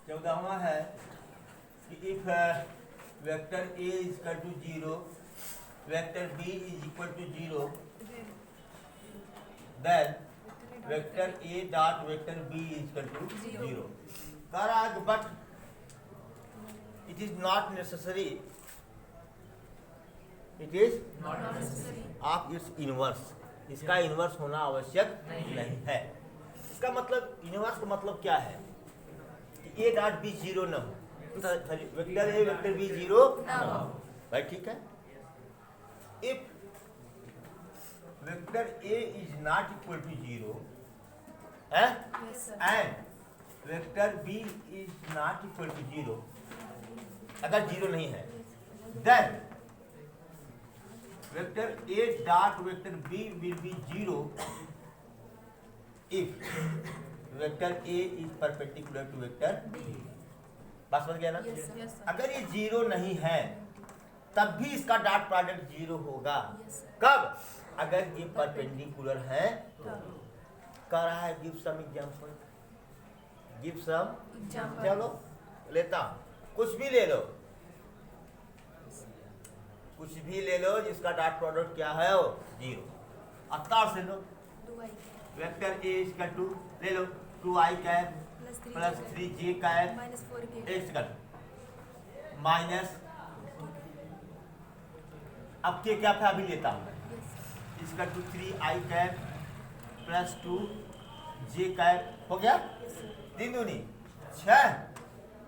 14वां है कि if vector A is equal to 0, vector B is equal to 0, then vector A dot vector B is equal to 0। Correct, but it is not necessary, it is of its inverse, इसका inverse होना आवश्यक नहीं है। इसका मतलब inverse का मतलब क्या है कि ए डॉट बी 0 न हो, वेक्टर ए वेक्टर बी 0 न हो, भाई ठीक है। If vector A is not equal to 0 and vector B is not equal to 0, अगर 0 नहीं है, then vector A dot vector B will be 0 if vector A is perpendicular to vector B. बात समझ गया ना? अगर ये 0 नहीं है तब भी इसका डॉट प्रोडक्ट 0 होगा। कब? अगर ये परपेंडिकुलर है तो। कह रहा है give some example, give some, चलो लेता हूं, कुछ भी ले लो, कुछ भी ले लो जिसका डॉट प्रोडक्ट क्या है वो 0। अवतार से लो, वेक्टर ए इक्वल टू ले लो 2i cap plus 3j cap x कर माइनस, अब के क्या था अभी लेता हूं, इसका to 3i cap plus 2j cap हो गया, 3 दूनी 6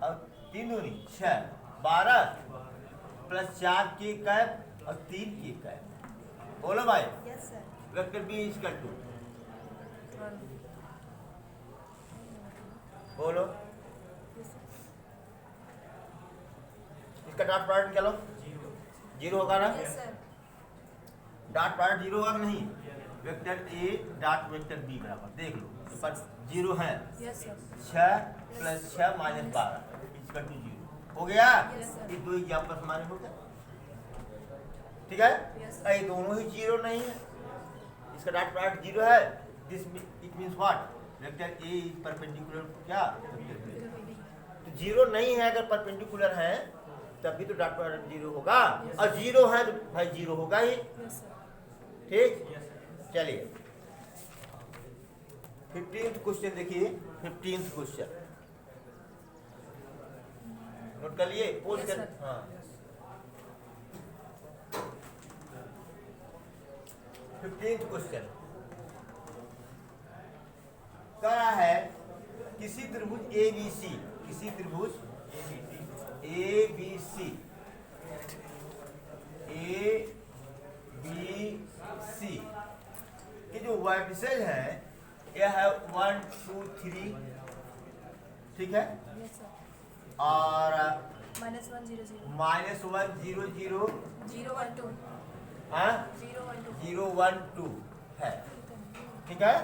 और 3 दूनी 6, 12 प्लस 4k कैप और 3k कैप। बोलो भाई, वेक्टर बी इक्वल टू, बोलो इसका डॉट प्रोडक्ट क्या लो 0 होगा ना? डॉट प्रोडक्ट 0 होगा कि नहीं? Vector A dot vector B बराबर देख लो, पर 0 है, 6 प्लस 6 माइनस 12 इक्वल टू 0 हो गया। ये दो एग्जाम्पल हमारे हो गए, ठीक है। ये दोनों ही 0 नहीं है, इसका डॉट प्रोडक्ट 0 है, this it means what, vector A is perpendicular to क्या, तो 0 नहीं है, अगर परपेंडिकुलर है तभी तो डॉट प्रोडक्ट 0 होगा, और 0 है तो भाई 0 होगा ही, ठीक। चलिए 15th क्वेश्चन देखिए, 15th क्वेश्चन नोट कर लिए, पोस्ट कर, हाँ 15th क्वेश्चन कह रहा है किसी त्रिभुज ABC, किसी त्रिभुज ABC के जो वर्टिसेज है यह है 1 2 3, ठीक है, और -1 0 0 0 1 2 हाँ 0 1 2 है, ठीक है।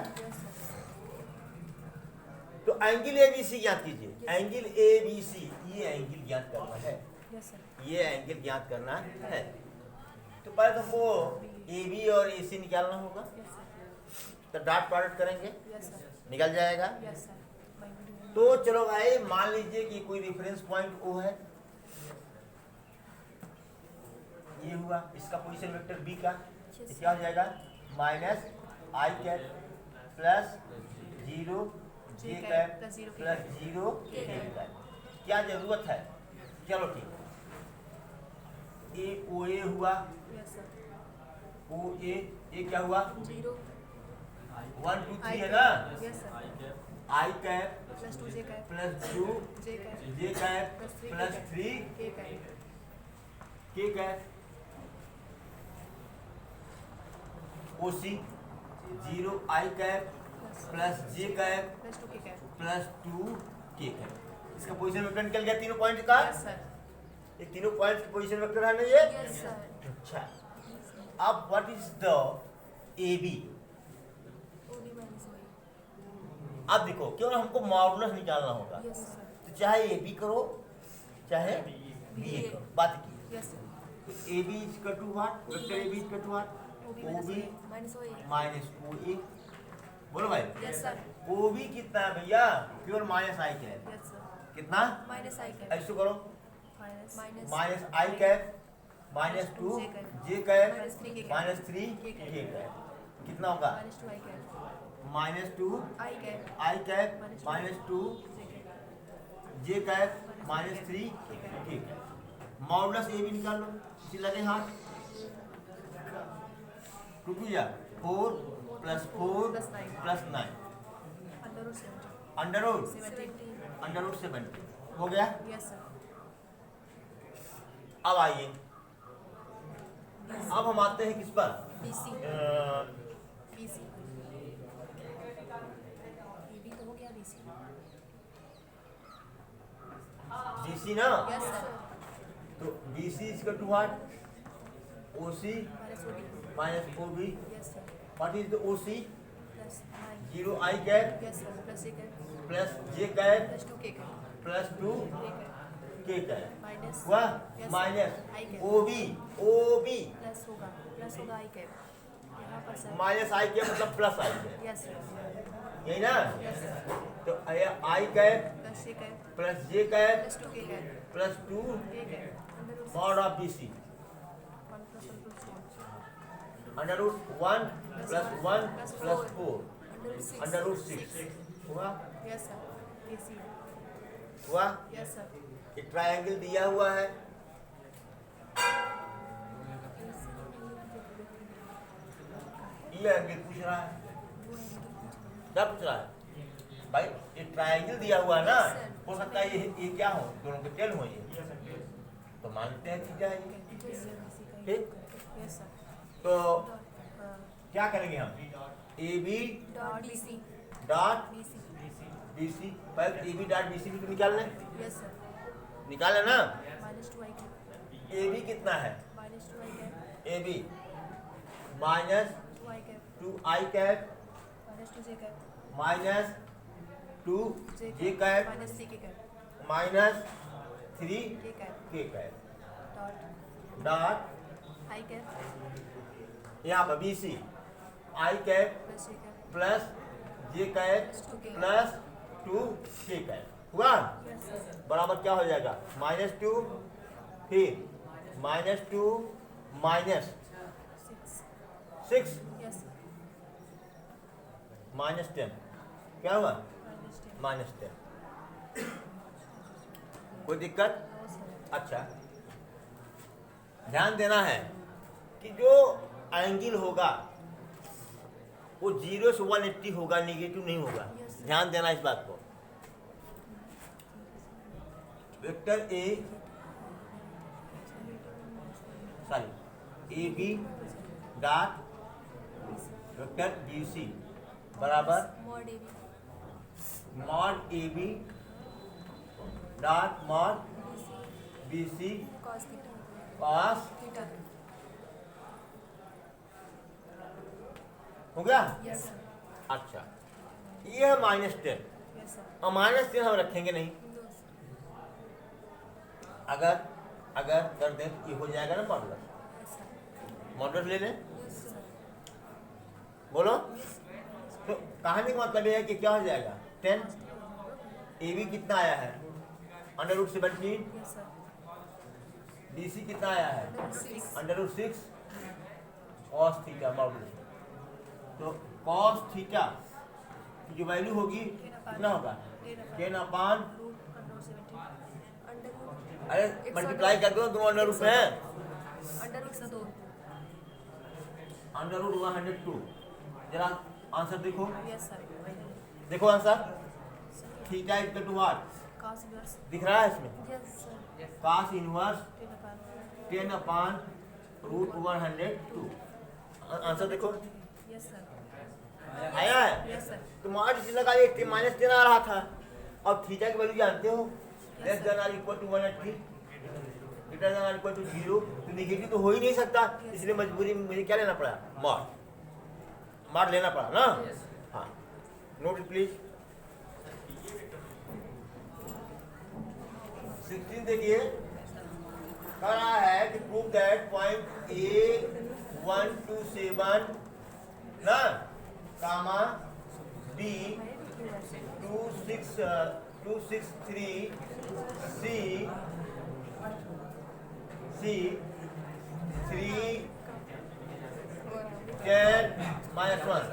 तो एंगल ABC ज्ञात कीजिए, एंगल ABC, ये एंगल ज्ञात करना है, ये एंगल ज्ञात करना है। तो पहले तो हमको AB और AC निकालना होगा, तो डॉट प्रोडक्ट करेंगे, निकल जाएगा। तो चलो भाई मान लीजिए कि कोई रेफरेंस पॉइंट O है, ये हुआ इसका पोजीशन वेक्टर B का, क्या हो जाएगा -i cap plus 0 j cap plus 0 k cap. क्या जरूरत है, चलो ठीक, ए OA हुआ, OA ये क्या हुआ 1 2 3 है ना, i cap plus 2j cap plus 3 k cap, OC 0 i cap plus j cap plus 2k cap. इसका पोजीशन वेक्टर निकल गया तीनों पॉइंट का, ये तीनों पॉइंट की पोजीशन वेक्टर है ना ये, अच्छा। अब व्हाट इज द AB, अब देखो क्यों हमको मॉडुलस निकालना होगा, तो चाहे AB करो चाहे BA करो, बात की। तो AB equal to what, vector AB equal to what, OB minus OA, बोलो भाई। OB कितना है भैया, केवल -i क्या है, कितना माइनस आई कैप ऐसे करो minus minus I cap minus 2 J cap minus 3 के कैप कितना होगा minus 2 I cap minus 2 I I cap cap minus 2 J cap minus 3 के कैप मॉडुलस ए भी निकाल लो इसी लगे हाथ टू या 4 प्लस 4 प्लस 9 अंडर रूट 70 हो गया। यस सर अब आइए अब हम आते हैं किस पर बीसी बीसी ये भी तो हो गया बीसी BC ना यस सर तो BC इसका टू हार्ट OC minus 4 minus 4B yes sir what is the OC plus 9 zero I cap yes sir plus A cap plus J cap plus 2 K cap plus 2 K cap K cap minus हुआ Yes, minus I cap OB plus होगा I cap यहाँ पर sir minus I cap मतलब plus I cap yes sir यही ना yes sir तो I cap plus A cap plus J cap plus 2 K cap plus 2 K cap under root mod of BC 1 plus 1 plus 2 under root 1 plus 1 plus 4 under root 6 हुआ yes sir केसी हुआ yes sir एक triangle दिया हुआ है ये angle पूछ रहा है क्या पूछ रहा है भाई ये ट्रायंगल दिया हुआ है ना हो सकता है ये क्या हो दोनों के टेल हो ये तो मानते हैं थीटा है ये ठीक यस सर तो क्या करेंगे हम AB dot BC dot BC BC पहले AB डॉट BC भी तो निकाल लें यस सर निकाले ना माइनस 2 आई कैप AB कितना है minus 2 I cap AB minus 2 I cap 2 I cap minus 2 J cap minus 2 J J cap minus सी के कैप माइनस 3 के cap K cap dot dot I cap यहाँ पर BC आई cap plus J cap plus J cap plus 2 के plus 2 K cap हुआ yes sir बराबर क्या हो जाएगा माइनस 2 फिर माइनस 2 माइनस 6 6 यस माइनस 10 क्या हुआ माइनस 10 माइनस 10 कोई दिक्कत नो सर अच्छा ध्यान देना है कि जो एंगल होगा वो 0 से 180 होगा निगेटिव नहीं होगा Yes, sir. ध्यान देना इस बात को vector A sorry AB dot vector BC बराबर mod AB mod AB dot mod BC cos theta cos theta हो गया यस सर अच्छा ये है माइनस 10 यस सर और माइनस 10 हम रखेंगे नहीं नो सर अगर अगर कर दें तो ये हो जाएगा ना मॉडुलस यस सर मॉडुलस ले लें यस सर बोलो तो कहानी का मतलब ये है कि क्या हो जाएगा 10 AB कितना आया है under root 17 yes sir BC कितना आया है under 6 under root 6 cos theta modulus तो कॉस थीटा की जो वैल्यू होगी कितना होगा 10 upon root under 17 under root अरे मल्टीप्लाई कर दो दोनों अंडर रूट में है अंडर रूट से 2 अंडर रूट 102 जरा आंसर देखो यस सर देखो answer theta equal to what cos inverse दिख रहा है इसमें yes sir cos inverse 10 10 upon root 102 answer देखो यस सर आया है यस सर तो मान लीजिए लगा ये माइनस 10 आ रहा था और थीटा की वैल्यू जानते हो लेस देन और इक्वल टू 180 ग्रेटर देन और इक्वल टू 0 तो निगेटिव तो हो ही नहीं सकता इसलिए मजबूरी में मुझे क्या लेना पड़ा मॉड लेना पड़ा ना हाँ नोट प्लीज 16 देखिए कह रहा है कि प्रूव दैट पॉइंट A127 ना कामा B 26 263 C 3 10 -1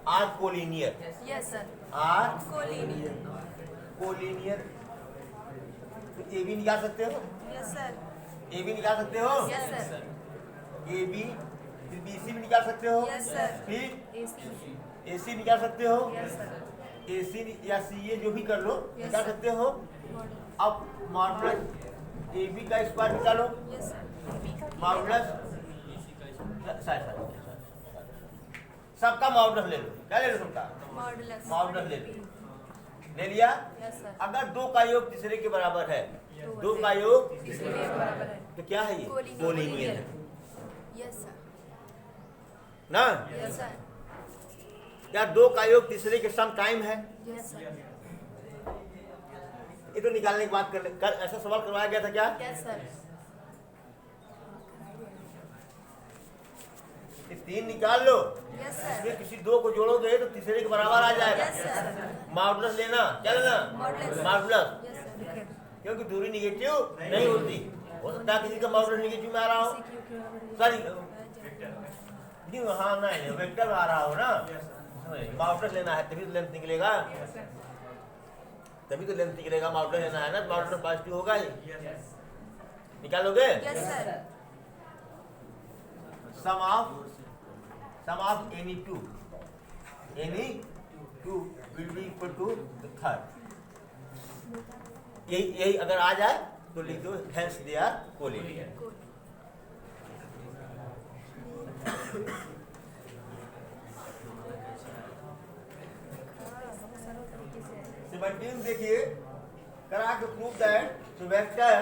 are collinear. Yes, sir. are Collinear. collinear. तो ए बी निकाल सकते हो, Yes, sir. ए बी निकाल सकते हो, Yes, sir. ए बी, फिर बी सी भी निकाल सकते हो, Yes, sir. फिर AC. ए सी निकाल सकते हो, Yes, sir. ए सी या सी ए जो भी कर लो Yes, निकाल sir. सकते हो। Model. अब मॉडुलस ए बी का स्क्वायर निकालो, Yes, sir. B का मॉडुलस सबका मॉडुलस ले लो, क्या ले लो सबका Modulus. मॉडुलस ले लो, ले लिया। Yes, sir. अगर दो का योग तीसरे के बराबर है, दो दो है। का योग तीसरे के बराबर है। तो क्या है ये कोलिनियर है Yes, sir. ना। Yes, sir. क्या दो का योग तीसरे के सम टाइम है? Yes, sir. ये तो निकालने की बात कर ऐसा सवाल करवाया गया था क्या? Yes, sir. ये तीन निकाल लो, Yes, sir. इसमें किसी दो को जोड़ोगे तो तीसरे के बराबर आ जाएगा। Yes, sir. मॉडुलस लेना, क्या लेना? Modulus. Modulus, Yes, sir. क्योंकि दूरी निगेटिव नहीं होती, हो सकता है किसी का मॉडुलस निगेटिव में आ रहा हो, CQ के बराबर है। सॉरी नहीं, हाँ नहीं वेक्टर में आ रहा हो ना, मॉडुलस लेना है तभी तो लेंथ निकलेगा, तभी तो लेंथ निकलेगा। मॉडुलस लेना है ना, मॉडुलस पॉजिटिव होगा ही। निकालोगे? Yes, sir. sum of any two will be equal to the third। यही अगर आ जाए तो लिख दो hence they are collinear। Cool. 17 देखिए, करा के prove that the vector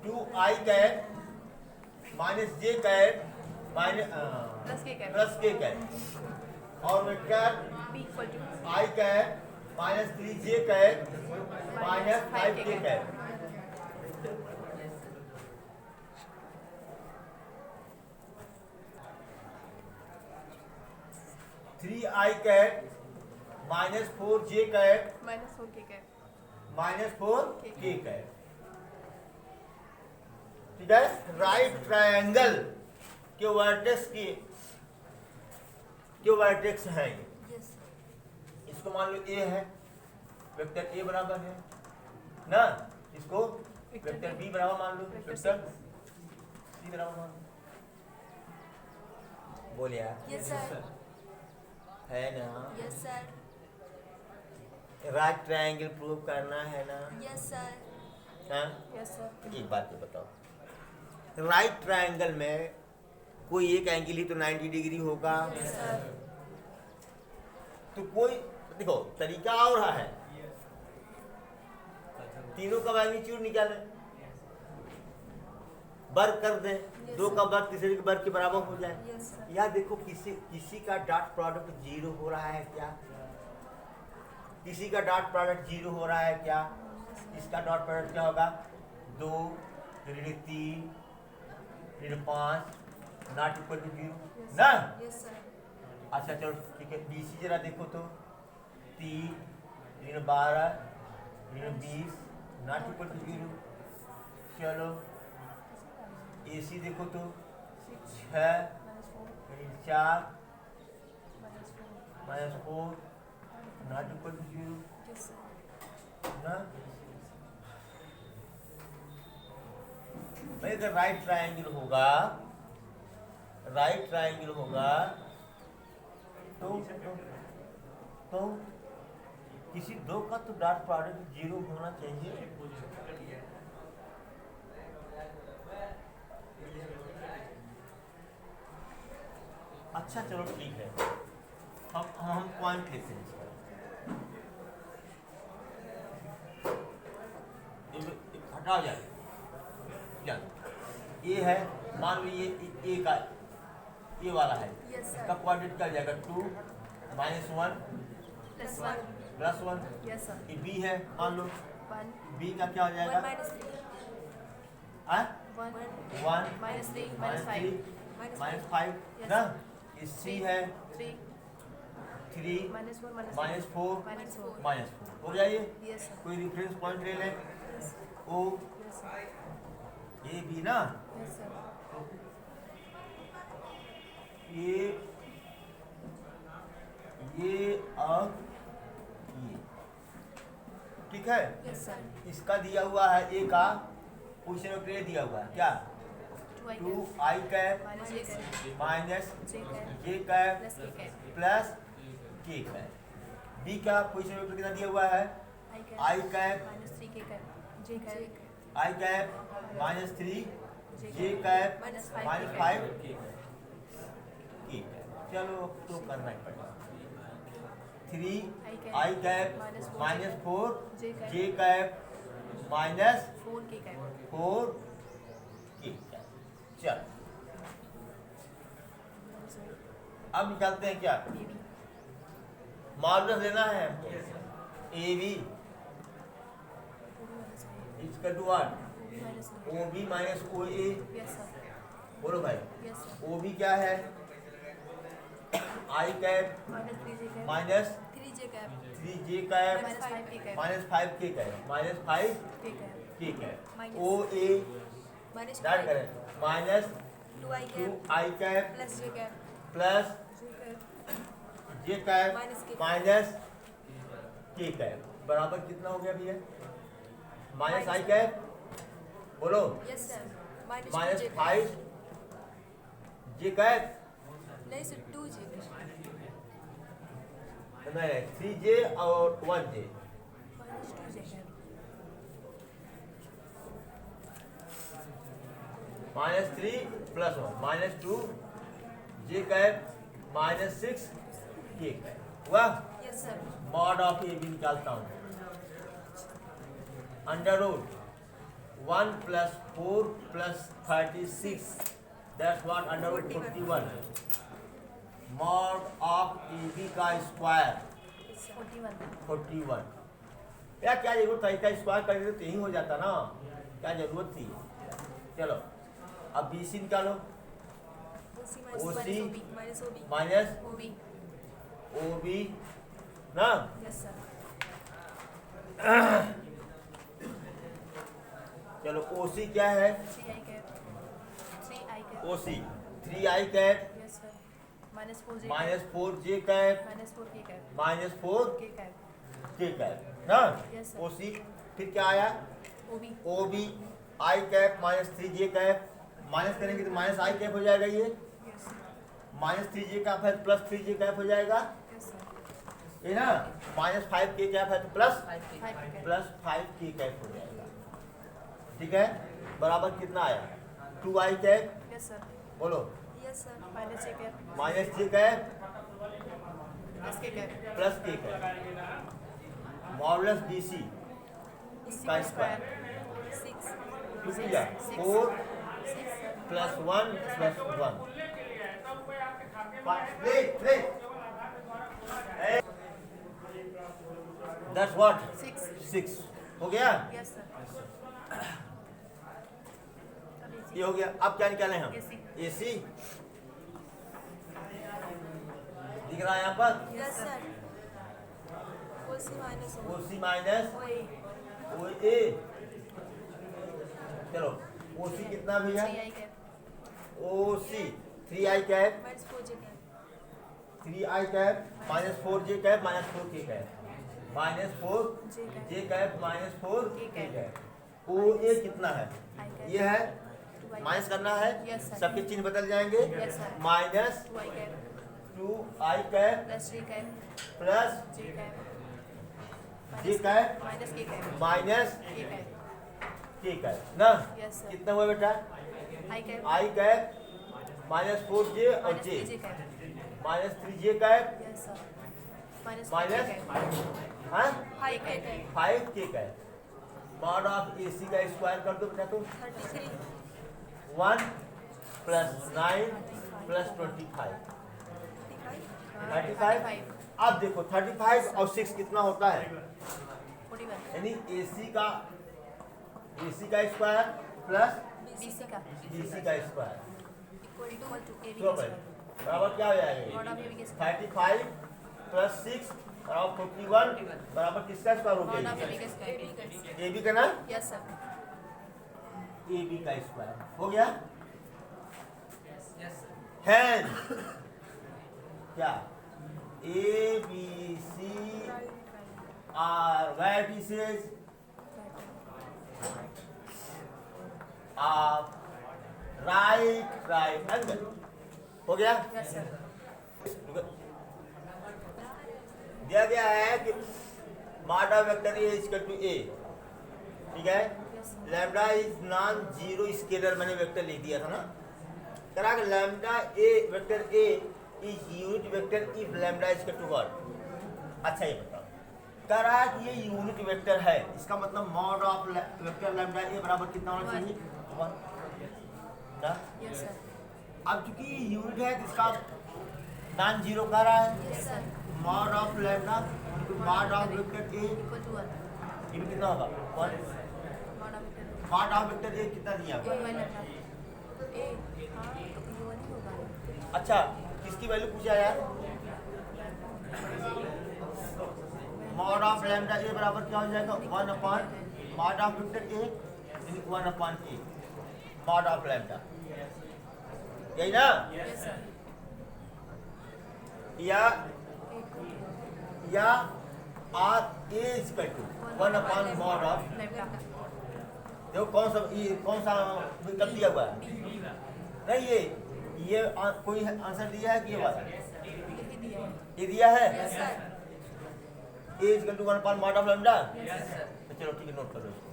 2i cat minus j cat plus k cat और vector B equal to i cat minus 3j cat minus 5k cat. Three I cat minus 4j cat -4K का है। Minus 4k cat. ठीक है, right triangle के vertex हैं ये। Yes, sir. इसको मान लो a है, वेक्टर a बराबर है ना, इसको वेक्टर b बराबर मान लो, वेक्टर वेक्टर c बराबर मान लो। बोलिए यार, Yes, sir. है ना। Yes, sir. Right triangle prove करना है ना। Yes, sir. हाँ, Yes, sir. एक बात ये बताओ, राइट ट्रायंगल में कोई एक एंगल ही तो 90 डिग्री होगा, Yes, sir. तो कोई देखो तरीका और है, तीनों का मैग्नीट्यूड निकाले, वर्ग कर दे, दो का वर्ग तीसरे के वर्ग के बराबर हो जाए। Yes, sir. या देखो किसी का डॉट प्रोडक्ट जीरो हो रहा है क्या, किसी का डॉट प्रोडक्ट जीरो हो रहा है क्या, इसका डॉट प्रोडक्ट क्या होगा, 2 ऋण 3 ऋण 5 नॉट इक्वल टू 0 ना। Yes, sir. अच्छा चलो ठीक है, BC जरा देखो तो 3 ऋण 12 ऋण 20 नॉट इक्वल टू 0। चलो AC देखो तो 6 ऋण 4 -4 not equal to 0 Yes, sir. ना। भाई अगर राइट ट्रायंगल होगा तो किसी दो का तो डॉट प्रोडक्ट जीरो होना चाहिए। अच्छा चलो ठीक है, हम पॉइंट लेते हैं इसका, हटा जाए ये है, मान लो ये का ये वाला है, Yes, sir. इसका क्वाड्रेटिक क्या हो जाएगा, 2 -1 +1. +1। Yes, sir. ये b है, मान लो 1. b का क्या हो 1 जाएगा, -3. हाँ 1 1 -3 -5. -5 Yes, ना। sir. ये c है 3. 3 -4 -4 -4 -4 हो गया ये। यस सर कोई रेफरेंस पॉइंट ले लें। O yes sir A B ना, यस सर ये और ये, ठीक है। यस सर इसका दिया हुआ है ए का पोजीशन वेक्टर ए दिया हुआ है क्या, 2 2i कैप माइनस जे कैप माइनस जे कैप जे कैप प्लस के कैप प्लस के कैप। बी का पोजीशन वेक्टर कितना दिया हुआ है, आई कैप माइनस 3 के cap J cap I cap minus 3 J cap minus 5 K cap. चलो तो करना ही पड़ेगा। 3 आई कैप माइनस 4 जे कैप माइनस 4 के कैप 4 के कैप। चल अब निकालते हैं क्या, ए बी मॉडुलस लेना है हमको। ए बी इसका to what, minus O B minus O A. Yes sir बोलो भाई, यस सर ओ बी क्या है, I cap minus 3 J cap minus 3 J cap 3 J cap minus 5 K cap minus 5 K cap minus 5 K cap K cap. Minus- O A minus डाल करें minus 2 I 2 cap I cap plus J cap plus J cap J cap Minus के। Minus K cap बराबर कितना हो गया भैया, minus I cap बोलो yes sir minus 5 जे cap नहीं सर 2 जे नहीं 3 जे और 1 जे माइनस 2 जे कैप माइनस 3 प्लस 1 माइनस 2 जे कैप माइनस 6 के कैप हुआ। Yes sir mod of A B निकालता हूँ, under root 1 plus 4 plus 36 that's what under root 41। Mod of A B का square 41। यार क्या जरूरत था, इसका स्क्वायर कर देते तो यही हो जाता ना, क्या जरूरत थी। चलो अब बी सी निकालो, OC माइनस ओबी माइनस ओबी ओ बी ना, यस सर चलो ओ सी क्या है, 3 आई कैप 3 आई कैप ओ सी 3 आई कैप यस सर माइनस 4 जे माइनस 4 जे कैप माइनस 4 के कैप माइनस 4 के कैप के कैप ना। Yes, sir. ओ सी फिर क्या आया, OB O B I cap minus 3 J cap minus करेंगे तो माइनस आई कैप हो जाएगा, ये यस माइनस 3 जे कैप है तो प्लस 3 जे कैप हो जाएगा यस सर ये ना, माइनस 5 के कैप है तो plus 5 K cap plus 5 K cap हो जाएगा, ठीक है। बराबर कितना आया, 2 आई कैप यस सर बोलो यस सर माइनस जे कैप माइनस जे कैप प्लस के कैप प्लस के कैप मॉडुलस बी सी का square 6 4 plus 1 plus 1 that's what 6 हो गया। यस सर ये हो गया। अब क्या निकालें हम, AC ए सी दिख रहा है यहाँ पर, यस सर ओसी माइनस ओ सी माइनस ओए ओ ए। चलो ओ सी कितना भैया, 3 आई कैप ओ सी 3 आई कैप माइनस 4 जे कैप 3 आई कैप माइनस 4 जे कैप माइनस 4 के कैप माइनस 4 जे कैप माइनस 4 के कैप। ओ ए कितना है, ये है माइनस करना है, Yes, sir. सबके चिन्ह बदल जाएंगे, Yes, sir. Minus 2 I cap 2 I cap plus J cap plus J cap J cap minus K cap minus K cap K cap ना। यस सर कितना हुआ बेटा, I cap I cap minus 4 J और minus J 3 J cap minus 3 J cap yes sir minus minus K cap हाँ हाई cap 5 K cap. Mod of A C का square कर दो बेटा, तो 33 1 प्लस 9 प्लस 25 35। अब देखो 35 और 6 कितना होता है, 41 यानी ए सी का स्क्वायर प्लस बीसी का बी सी का square equal to A B तो बराबर क्या हो जाएगा, मॉड ऑफ ए बी के 35 प्लस 6 बराबर 41 बराबर किसका स्क्वायर हो वन गया? ऑफ ए बी का स्क्वायर। ए बी का ना यस सर। ए बी का स्क्वायर हो गया। हैंस क्या A B C are vertices of right angle हो गया। Yes sir. दिया गया है कि lambda vector A is equal to A, ठीक है। Lambda is non zero scalar मैंने वेक्टर लिख दिया था ना, करा कि lambda A vector A is unit vector if lambda is equal to what. अच्छा ये बताओ, करा कि ये यूनिट वेक्टर है, इसका मतलब मॉड ऑफ वेक्टर लैम्डा ए बराबर कितना होना चाहिए? 1 ना। Yes sir. अब चूंकि यूनिट है तो इसका नॉन जीरो कह रहा है, yes sir. Mod of lambda mod of vector A equal to 1 ये कितना होगा? 1। Mod of vector mod of vector A कितना दिया? 1 माइनस ए। हाँ तो ये 1 ही होगा। अच्छा किसकी वैल्यू पूछा यार? मॉड ऑफ लैम्डा ए बराबर क्या हो जाएगा? 1 upon mod of vector A 1 upon A mod of lambda, यही ना? Yes sir. या R A is equal to 1 upon mod of. Lambda. देखो कौन सा विकल्प दिया हुआ है? नहीं ये कोई आंसर दिया है कि ये वाला? यही दिया है। ये दिया है yes sir. A is equal to 1 upon mod of lambda. Yes sir. तो चलो ठीक है, नोट करो इसको।